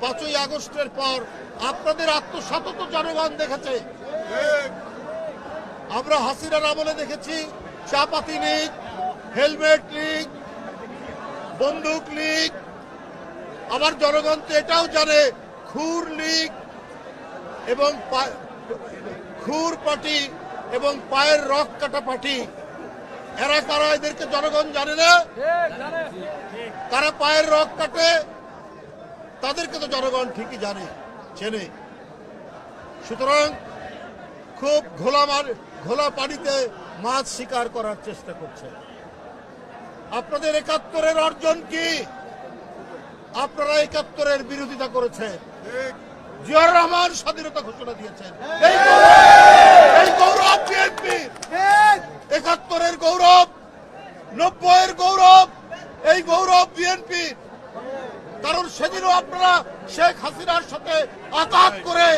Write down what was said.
5ই আগস্টের পর আপনাদের আত্মসতত জনগণ দেখেছে। আমরা হাসিনার আমলে দেখেছি চাপাতি লীগ, হেলমেট লীগ, বন্দুক লীগ, আবার জনগণ তো এটাও জানে খুর লীগ এবং খুর পার্টি এবং পায়ের রক কাটা পার্টি। এরা কারা এদেরকে জনগণ জানে না? কারা পায়ের রক কাটে তাদেরকে তো জনগণ ঠিকই জানে, চেনে। সুতরাং খুব ঘোলা পানিতে মাছ শিকার করার চেষ্টা করছে। আপনাদের ৭১-এর অর্জন কি? আপনারা ৭১-এর বিরোধিতা করেছেন। জিয়াউর রহমান স্বাধীনতা ঘোষণা দিয়েছেন। এই গৌরব বিএনপি, ৭১-এর গৌরব, ৯০-এর গৌরব, এই গৌরব বিএনপি। কারণ সেদিনও আপনারা শেখ হাসিনার সাথে আঘাত করে